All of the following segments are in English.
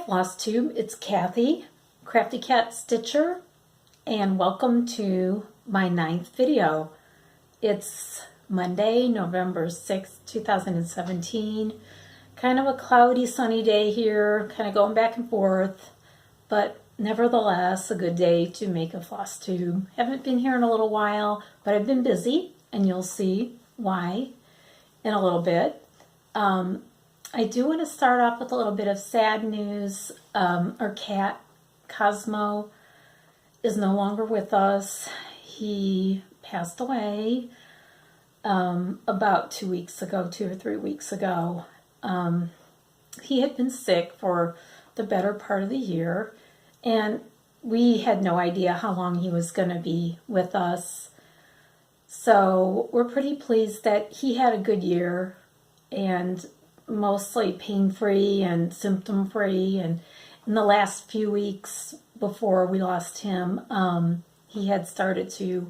Flosstube, it's Kathy, Crafty Cat Stitcher, and welcome to my 9th video. It's Monday, November 6th, 2017. Kind of a cloudy, sunny day here, kind of going back and forth, but nevertheless a good day to make a Flosstube. Haven't been here in a little while, but I've been busy, and you'll see why in a little bit. I do want to start off with a little bit of sad news. Our cat, Cosmo, is no longer with us. He passed away about 2 weeks ago, 2 or 3 weeks ago. He had been sick for the better part of the year, and we had no idea how long he was going to be with us. So we're pretty pleased that he had a good year, and mostly pain-free and symptom-free. And in the last few weeks before we lost him, he had started to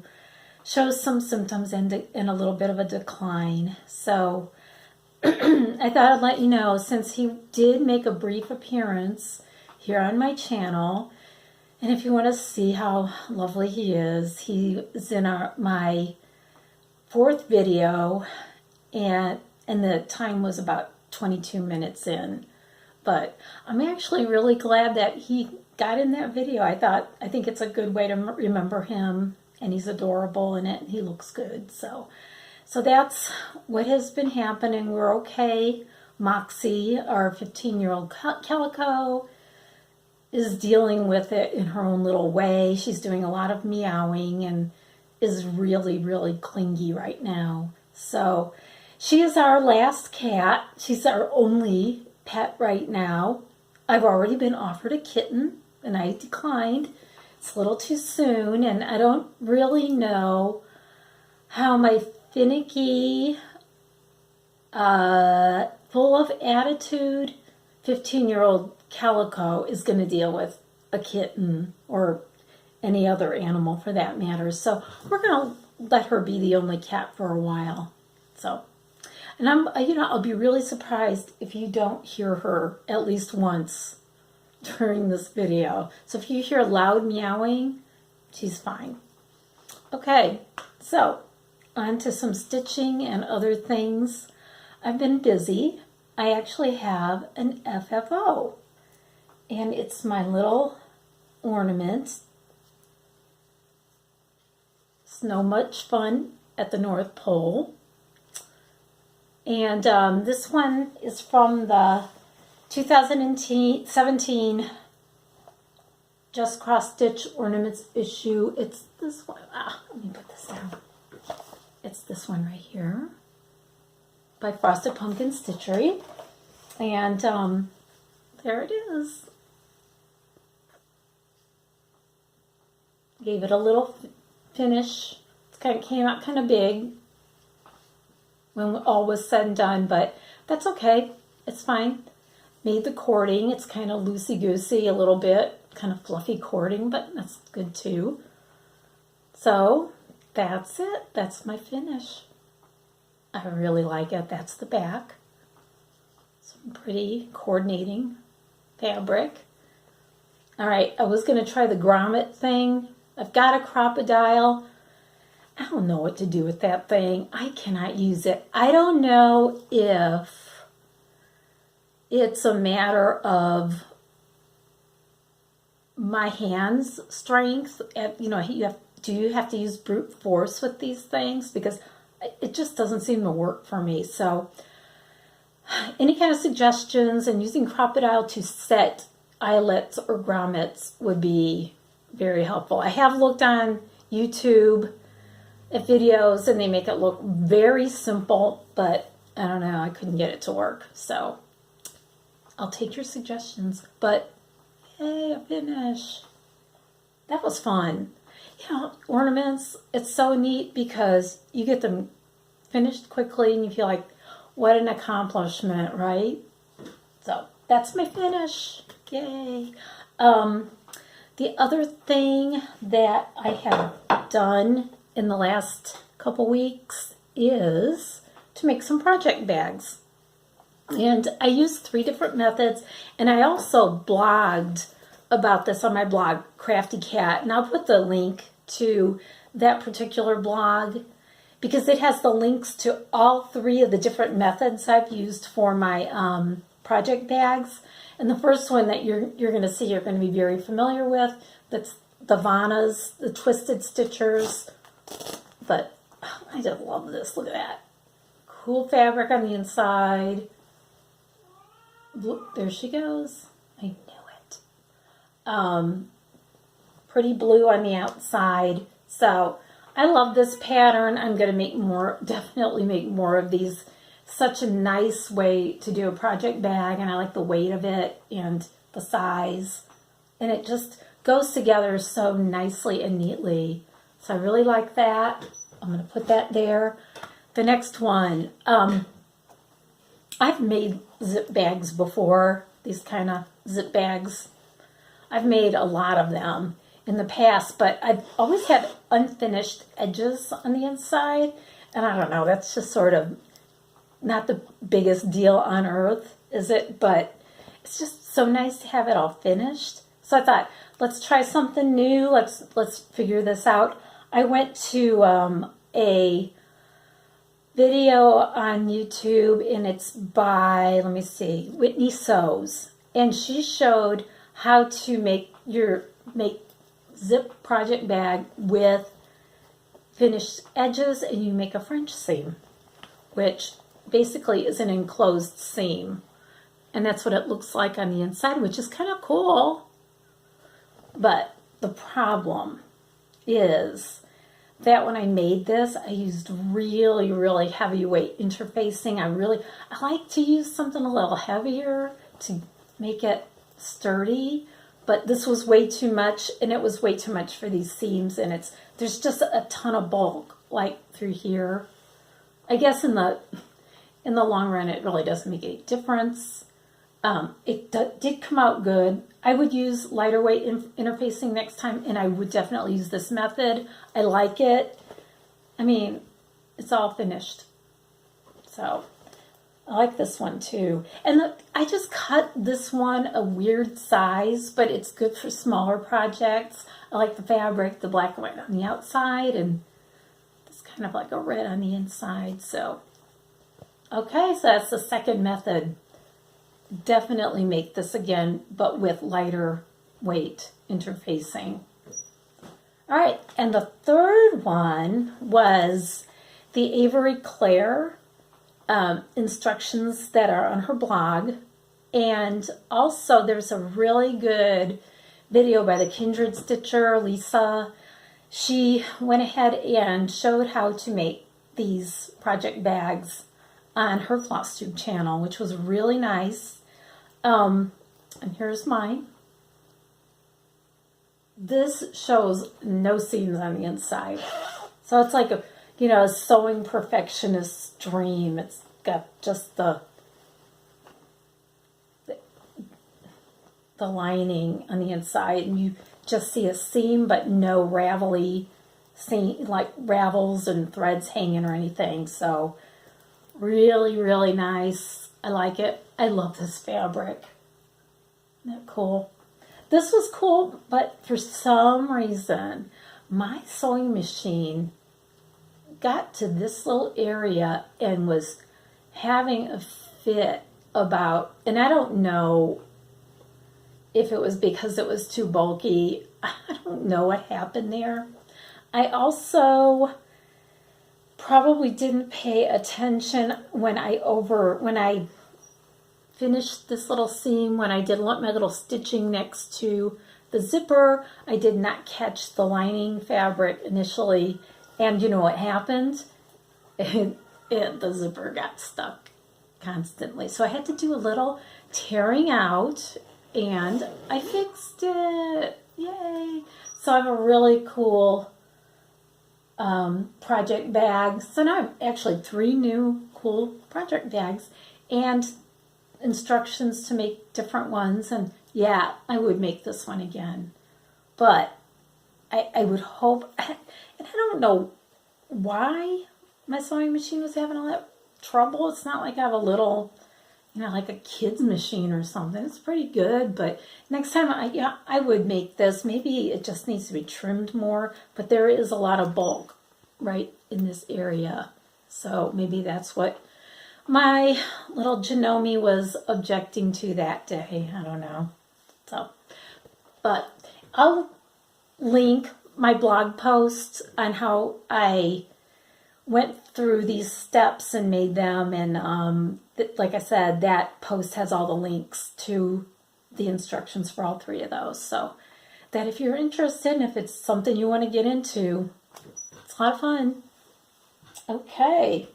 show some symptoms and a little bit of a decline. So I thought I'd let you know, since he did make a brief appearance here on my channel, and if you want to see how lovely he is in my 4th video, and the time was about 22 minutes in. But I'm actually really glad that he got in that video. I think it's a good way to remember him, and he's adorable in it, and he looks good. So that's what has been happening. We're okay. Moxie, our 15-year-old calico, is dealing with it in her own little way. She's doing a lot of meowing and is really, really clingy right now. So she is our last cat. She's our only pet right now. I've already been offered a kitten, and I declined. It's a little too soon, and I don't really know how my finicky, full of attitude 15-year-old calico is going to deal with a kitten or any other animal for that matter. So we're going to let her be the only cat for a while. So, and I'll be really surprised if you don't hear her at least once during this video. So if you hear loud meowing, she's fine. Okay, so on to some stitching and other things. I've been busy. I actually have an FFO, and it's my little ornament. It's no much fun at the North Pole. And this one is from the 2017 Just Cross Stitch Ornaments issue. It's this one. Let me put this down. It's this one right here by Frosted Pumpkin Stitchery. And there it is. Gave it a little finish. It came out kind of big when all was said and done, but that's okay. It's fine. Made the cording. It's kind of loosey-goosey a little bit, kind of fluffy cording, but that's good too. So that's it. That's my finish. I really like it. That's the back. Some pretty coordinating fabric. All right, I was going to try the grommet thing. I've got a crocodile. I don't know what to do with that thing. I cannot use it. I don't know if it's a matter of my hands' strength. Do you have to use brute force with these things? Because it just doesn't seem to work for me. So any kind of suggestions, and using crocodile to set eyelets or grommets would be very helpful. I have looked on YouTube at videos, and they make it look very simple, but I don't know, I couldn't get it to work. So I'll take your suggestions. But hey, a finish. That was fun. Ornaments, it's so neat because you get them finished quickly and you feel like, what an accomplishment, right? So that's my finish. Yay. The other thing that I have done in the last couple weeks is to make some project bags. And I used 3 different methods, and I also blogged about this on my blog, Crafty Cat, and I'll put the link to that particular blog because it has the links to all 3 of the different methods I've used for my project bags. And the first one that you're going to see, you're going to be very familiar with. That's the Vannas, the twisted stitchers. But I just love this. Look at that. Cool fabric on the inside. There she goes. I knew it. Pretty blue on the outside. So I love this pattern. I'm going to make more, definitely make more of these. Such a nice way to do a project bag, and I like the weight of it and the size. And it just goes together so nicely and neatly. So I really like that. I'm going to put that there. The next one, I've made zip bags before, these kind of zip bags. I've made a lot of them in the past, but I've always had unfinished edges on the inside. And I don't know, that's just sort of not the biggest deal on earth, is it? But it's just so nice to have it all finished. So I thought, let's try something new. Let's figure this out. I went to a video on YouTube, and it's by, let me see, Whitney Sews, and she showed how to make zip project bag with finished edges, and you make a French seam, which basically is an enclosed seam, and that's what it looks like on the inside, which is kind of cool. But the problem is that when I made this, I used really, really heavyweight interfacing. I like to use something a little heavier to make it sturdy, but this was way too much, and it was way too much for these seams, and there's just a ton of bulk, like through here. I guess in the long run, it really doesn't make any difference. It did come out good. I would use lighter weight interfacing next time, and I would definitely use this method. I like it. I mean, it's all finished. So I like this one too. And I just cut this one a weird size, but it's good for smaller projects. I like the fabric, the black and white on the outside, and it's kind of like a red on the inside. So, okay, so that's the second method. Definitely make this again, but with lighter weight interfacing. All right, and the third one was the Avery Clare instructions that are on her blog. And also there's a really good video by the Kindred Stitcher, Lisa. She went ahead and showed how to make these project bags on her Flosstube channel, which was really nice. And here's mine. This shows no seams on the inside. So it's like a sewing perfectionist's dream. It's got just the lining on the inside, and you just see a seam, but no ravelly seam, like ravels and threads hanging or anything. So really, really nice. I like it. I love this fabric. Isn't that cool? This was cool, but for some reason, my sewing machine got to this little area and was having a fit about, and I don't know if it was because it was too bulky. I don't know what happened there. I also probably didn't pay attention when I finished this little seam, when I did my little stitching next to the zipper. I did not catch the lining fabric initially, and you know what happened? The zipper got stuck constantly. So I had to do a little tearing out, and I fixed it. Yay! So I have a really cool project bag. So now I have actually 3 new cool project bags and instructions to make different ones. And yeah, I would make this one again. But I would hope, and I don't know why my sewing machine was having all that trouble. It's not like I have a little, you know, like a kid's machine or something. It's pretty good, but next time I would make this. Maybe it just needs to be trimmed more, but there is a lot of bulk right in this area. So maybe that's what my little Janome was objecting to that day. I don't know. So, but I'll link my blog posts on how I went through these steps and made them. And like I said, that post has all the links to the instructions for all three of those. So that if you're interested and if it's something you want to get into, it's a lot of fun. Okay.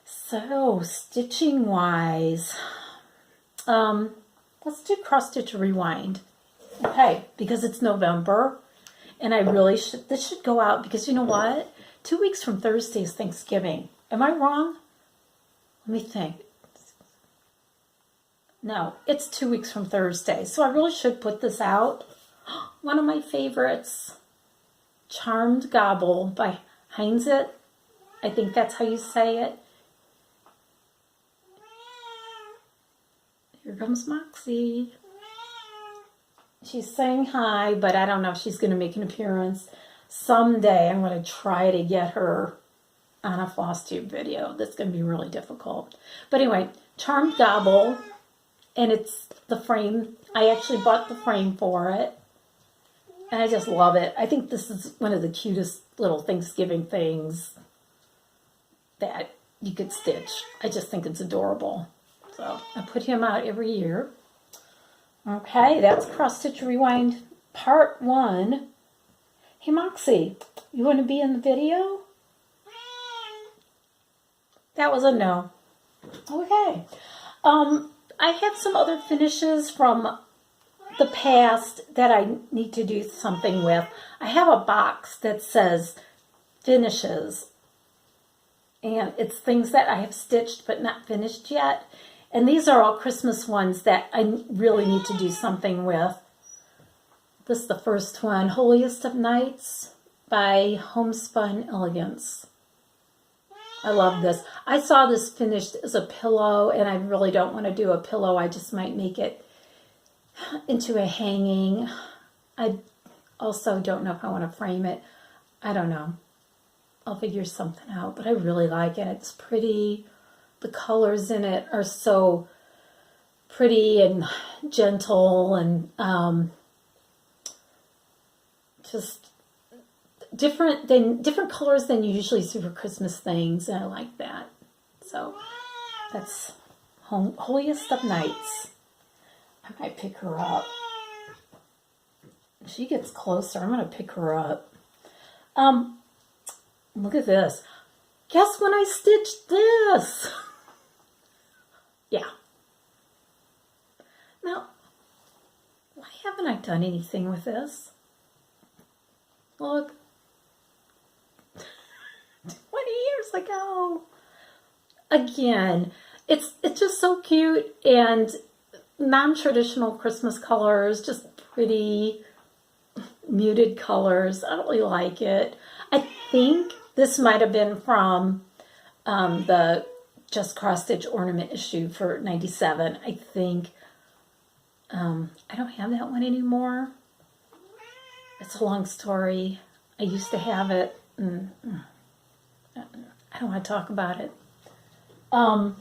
So stitching wise, let's do cross stitch rewind. Okay, because it's November and I really this should go out because you know what? 2 weeks from Thursday is Thanksgiving. Am I wrong? Let me think. No, it's 2 weeks from Thursday. So I really should put this out. One of my favorites, Charmed Gobble by Haystack. I think that's how you say it. Here comes Moxie. She's saying hi, but I don't know if she's going to make an appearance. Someday I'm going to try to get her on a Flosstube video. That's going to be really difficult. But anyway, Charmed Gobble, and it's the frame. I actually bought the frame for it, and I just love it. I think this is one of the cutest little Thanksgiving things that you could stitch. I just think it's adorable. So I put him out every year. Okay, that's Cross Stitch Rewind Part 1. Hey Moxie, you want to be in the video? That was a no. Okay. I have some other finishes from the past that I need to do something with. I have a box that says finishes. And it's things that I have stitched but not finished yet. And these are all Christmas ones that I really need to do something with. This is the first one, Holiest of Nights by Homespun Elegance. I love this. I saw this finished as a pillow, and I really don't want to do a pillow. I just might make it into a hanging. I also don't know if I want to frame it. I don't know. I'll figure something out, but I really like it. It's pretty. The colors in it are so pretty and gentle and just different colors than you usually see for Christmas things, and I like that. So that's Holiest of Nights. I might pick her up. If she gets closer, I'm going to pick her up. Look at this. Guess when I stitched this? Yeah. Now, why haven't I done anything with this? Look. 20 years ago. Again, it's just so cute and non-traditional Christmas colors, just pretty muted colors. I really like it. I think this might have been from the Just Cross Stitch Ornament issue for 97. I think. I don't have that one anymore. It's a long story. I used to have it. I don't want to talk about it. And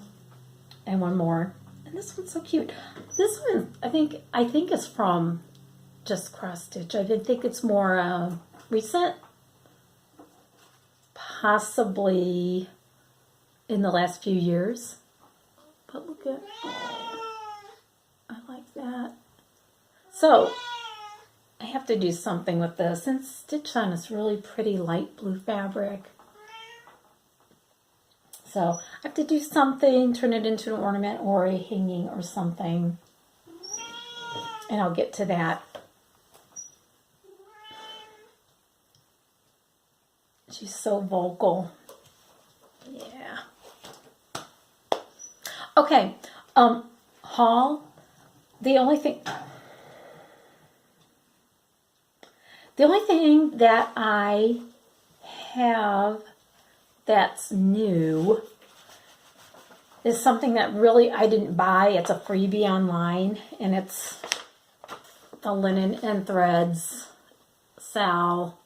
one more. And this one's so cute. This one, I think is from Just Cross Stitch. I think it's more recent. Possibly in the last few years. But look at, I like that. So, I have to do something with this. And stitched on this really pretty light blue fabric. So, I have to do something, turn it into an ornament or a hanging or something. And I'll get to that. She's so vocal. Yeah. Okay. Haul. The only thing that I have that's new is something that really I didn't buy. It's a freebie online, and it's the Linen and Threads Sal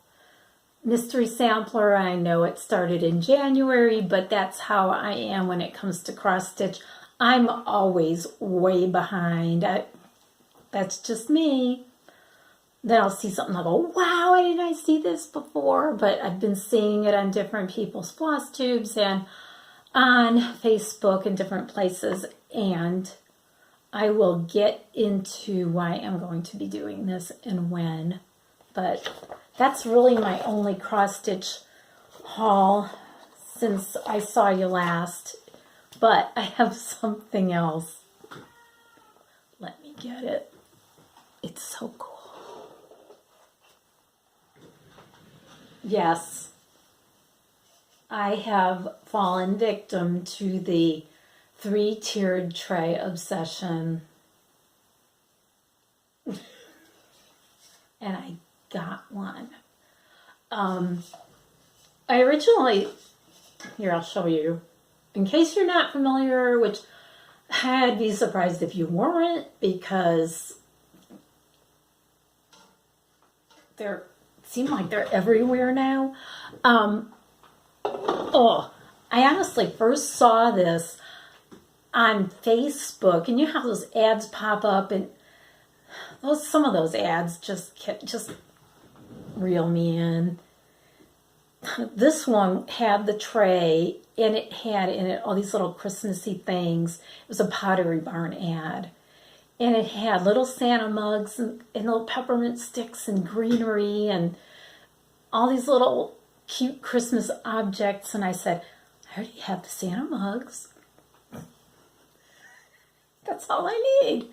Mystery Sampler. I know it started in January, but that's how I am when it comes to cross stitch. I'm always way behind. That's just me. Then I'll see something, I'll go, wow, why didn't I see this before? But I've been seeing it on different people's Flosstubes and on Facebook and different places, and I will get into why I'm going to be doing this and when. But that's really my only cross-stitch haul since I saw you last. But I have something else. Let me get it. It's so cool. Yes, I have fallen victim to the 3-tiered tray obsession. And I got one. I originally, here I'll show you, in case you're not familiar, which I'd be surprised if you weren't, because they're seem like they're everywhere now. I honestly first saw this on Facebook, and you have those ads pop up, and some of those ads just reel me in. This one had the tray, and it had in it all these little Christmassy things. It was a Pottery Barn ad. And it had little Santa mugs and little peppermint sticks and greenery and all these little cute Christmas objects. And I said, I already have the Santa mugs. That's all I need.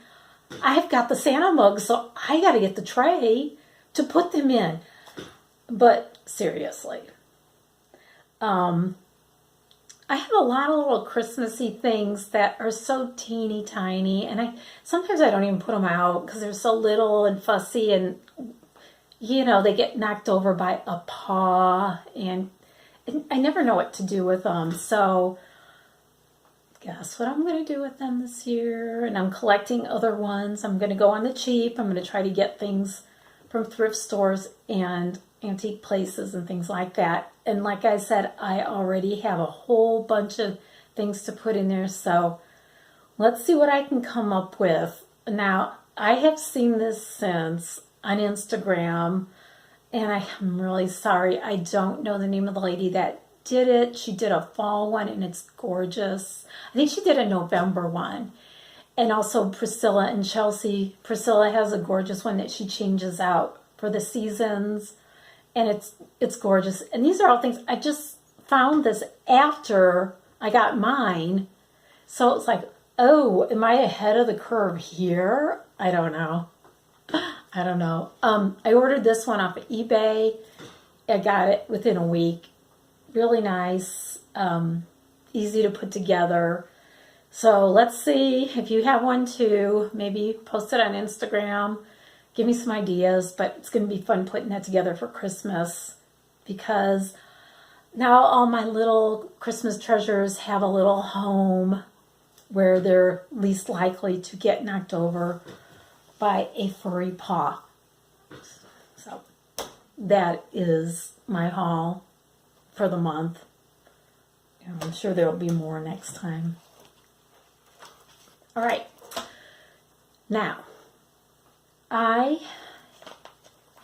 I've got the Santa mugs, so I got to get the tray to put them in. But seriously, I have a lot of little Christmassy things that are so teeny tiny, and sometimes I don't even put them out because they're so little and fussy, and you know, they get knocked over by a paw, and I never know what to do with them. So guess what I'm going to do with them this year? And I'm collecting other ones. I'm going to go on the cheap. I'm going to try to get things from thrift stores and antique places and things like that. And like I said, I already have a whole bunch of things to put in there. So let's see what I can come up with. Now, I have seen this since on Instagram, and I am really sorry. I don't know the name of the lady that did it. She did a fall one, and it's gorgeous. I think she did a November one. And also Priscilla and Chelsea. Priscilla has a gorgeous one that she changes out for the seasons. And it's gorgeous. And these are all things, I just found this after I got mine. So it's like, oh, am I ahead of the curve here? I don't know. I don't know. I ordered this one off of eBay. I got it within a week. Really nice. Easy to put together. So let's see if you have one too. Maybe post it on Instagram. Give me some ideas, but it's going to be fun putting that together for Christmas, because now all my little Christmas treasures have a little home where they're least likely to get knocked over by a furry paw. So that is my haul for the month. And I'm sure there will be more next time. All right. Now, I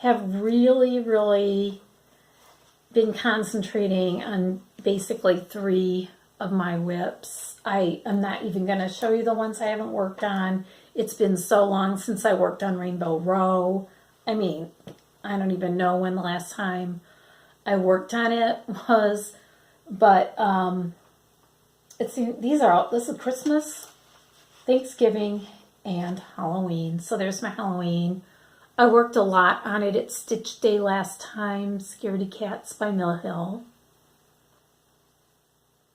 have really been concentrating on basically 3 of my WIPs. I am not even going to show you the ones I haven't worked on. It's been so long since I worked on Rainbow Row. I mean, I don't even know when the last time I worked on it was, but this is Christmas, Thanksgiving, and Halloween. So there's my Halloween. I worked a lot on it at Stitch Day last time, Scaredy Cats by Mill Hill.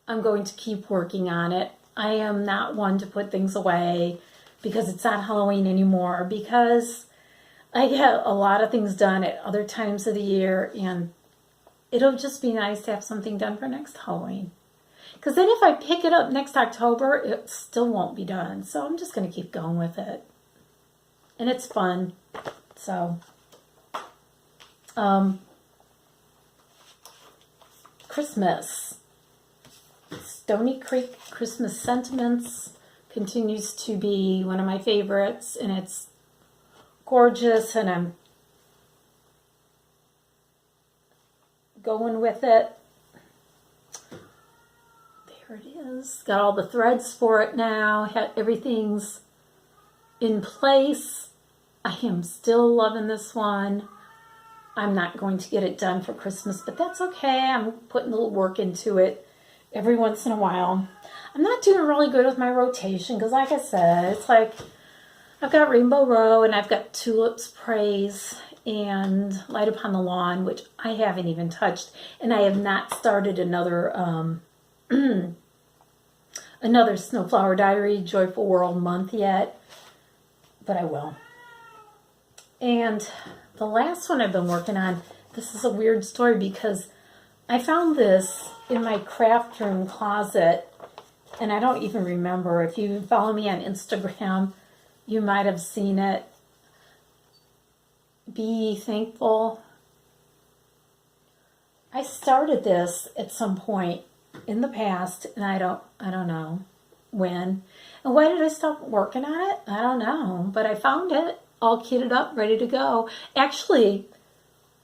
I'm going to keep working on it. I am not one to put things away because it's not Halloween anymore, because I get a lot of things done at other times of the year, and it'll just be nice to have something done for next Halloween. Because then if I pick it up next October, it still won't be done. So I'm just going to keep going with it. And it's fun. So, Christmas. Stony Creek Christmas Sentiments continues to be one of my favorites, and it's gorgeous, and I'm going with it. There it is. Got all the threads for it now. Everything's in place. I am still loving this one. I'm not going to get it done for Christmas, but that's okay. I'm putting a little work into it every once in a while. I'm not doing really good with my rotation because, like I said, it's like I've got Rainbow Row and I've got Tulips Praise and Light Upon the Lawn, which I haven't even touched, and I have not started another another Snowflower Diary Joyful World month yet, but I will. And the last one I've been working on, this is a weird story because I found this in my craft room closet, and I don't even remember. If you follow me on Instagram, you might have seen it. Be Thankful. I started this at some point in the past, and I don't know when. And why did I stop working on it? I don't know, but I found it all kitted up, ready to go. Actually,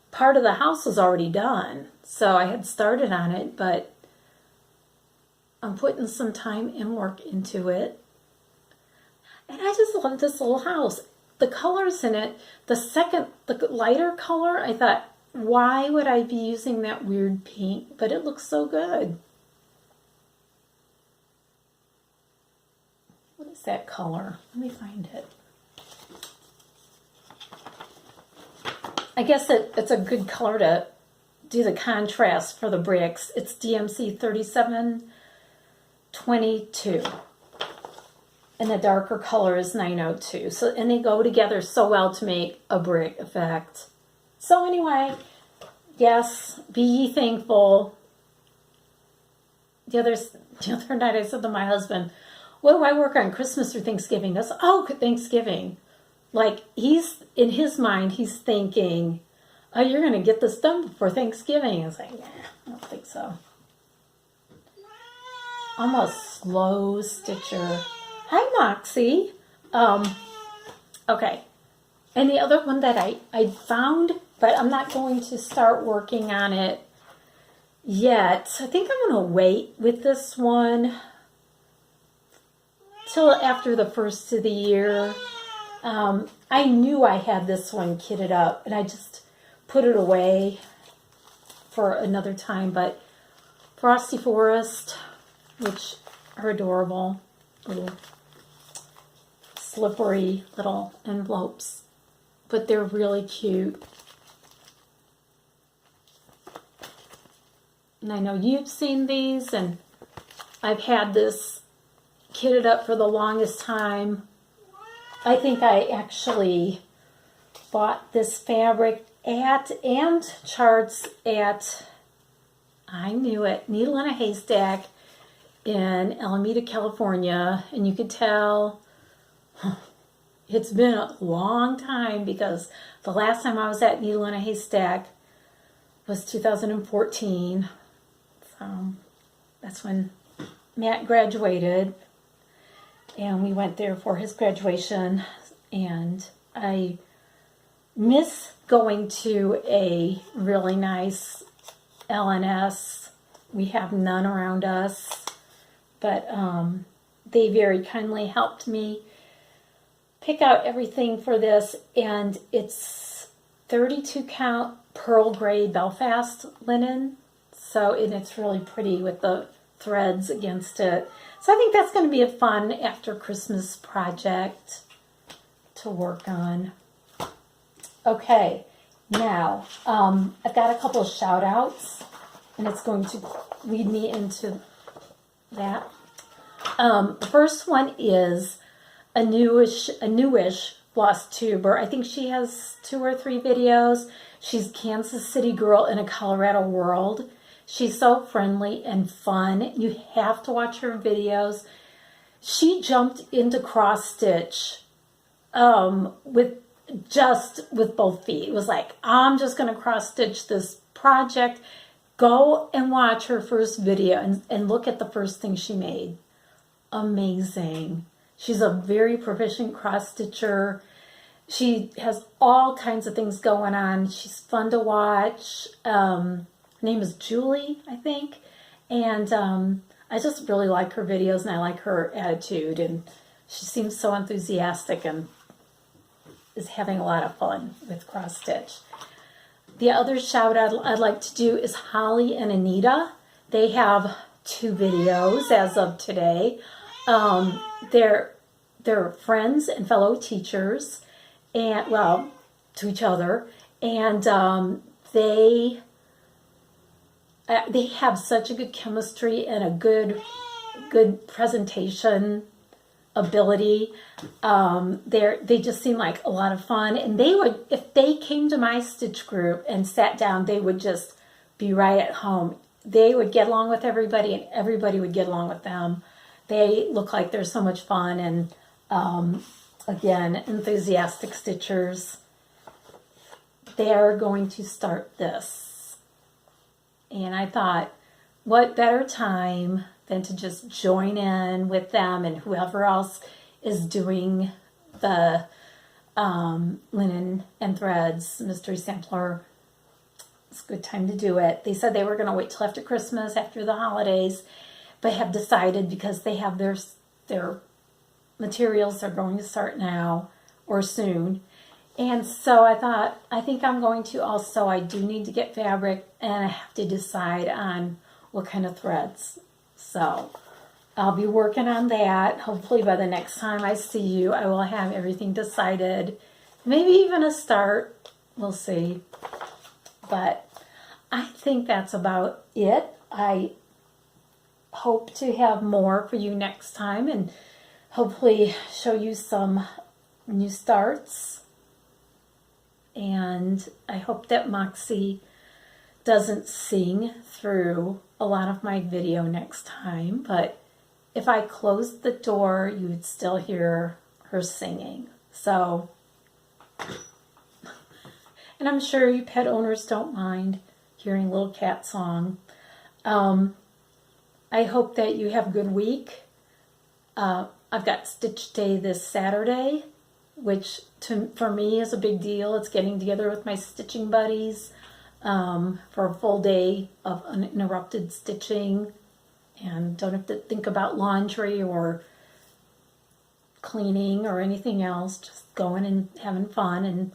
part of the house was already done, so I had started on it, but I'm putting some time and work into it. And I just love this little house. The colors in it, the lighter color, I thought, why would I be using that weird pink? But it looks so good. What is that color? Let me find it. I guess it's a good color to do the contrast for the bricks. It's DMC 3722. And the darker color is 902. So, and they go together so well to make a brick effect. So anyway, yes, be ye thankful. The other night I said to my husband, what do I work on, Christmas or Thanksgiving? He goes, oh, Thanksgiving. Like, he's, in his mind, he's thinking, oh, you're going to get this done before Thanksgiving. I was like, nah, I don't think so. I'm a slow stitcher. Hi, Moxie. Okay. And the other one that I found, but I'm not going to start working on it yet. I think I'm going to wait with this one till after the first of the year. I knew I had this one kitted up, and I just put it away for another time. But Frosty Forest, which are adorable, little slippery little envelopes, but they're really cute. And I know you've seen these, and I've had this kitted up for the longest time. I think I actually bought this fabric and charts at, I knew it, Needle in a Haystack in Alameda, California. And you could tell it's been a long time because the last time I was at Needle in a Haystack was 2014. So that's when Matt graduated, and we went there for his graduation. And I miss going to a really nice LNS. We have none around us, but they very kindly helped me pick out everything for this, and it's 32 count pearl gray Belfast linen. So, and it's really pretty with the threads against it. So I think that's going to be a fun after Christmas project to work on. Okay, now I've got a couple of shout outs, and it's going to lead me into that. The first one is a newish Flosstuber. I think she has 2 or 3 videos. She's Kansas City girl in a Colorado world. She's so friendly and fun. You have to watch her videos. She jumped into cross stitch with both feet. It was like, I'm just going to cross stitch this project. Go and watch her first video and look at the first thing she made. Amazing. She's a very proficient cross stitcher. She has all kinds of things going on. She's fun to watch. Her name is Julie, I think. And I just really like her videos, and I like her attitude. And she seems so enthusiastic and is having a lot of fun with cross stitch. The other shout out I'd like to do is Holly and Anita. They have 2 videos as of today. They're friends and fellow teachers, and well, to each other, and they have such a good chemistry and a good presentation ability. They just seem like a lot of fun, and they would, if they came to my stitch group and sat down, they would just be right at home. They would get along with everybody, and everybody would get along with them. They look like they're so much fun, and again, enthusiastic stitchers. They are going to start this, and I thought, what better time than to just join in with them and whoever else is doing the linen and threads mystery sampler. It's a good time to do it. They said they were going to wait till after Christmas, after the holidays, but have decided because they have their materials are going to start now or soon. And so I thought, I think I'm going to also, I do need to get fabric, and I have to decide on what kind of threads. So I'll be working on that. Hopefully by the next time I see you, I will have everything decided. Maybe even a start. We'll see. But I think that's about it. I hope to have more for you next time and hopefully show you some new starts. And I hope that Moxie doesn't sing through a lot of my video next time, but if I closed the door, you would still hear her singing. So, and I'm sure you pet owners don't mind hearing a little cat song. I hope that you have a good week. I've got Stitch Day this Saturday, which for me is a big deal. It's getting together with my stitching buddies for a full day of uninterrupted stitching, and don't have to think about laundry or cleaning or anything else. Just going and having fun and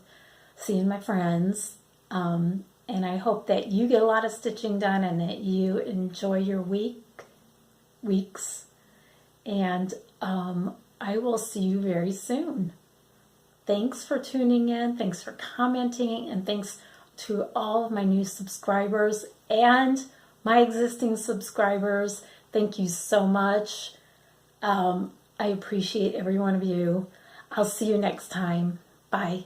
seeing my friends. And I hope that you get a lot of stitching done and that you enjoy your weeks. And I will see you very soon. Thanks for tuning in. Thanks for commenting. And thanks to all of my new subscribers and my existing subscribers. Thank you so much. I appreciate every one of you. I'll see you next time. Bye.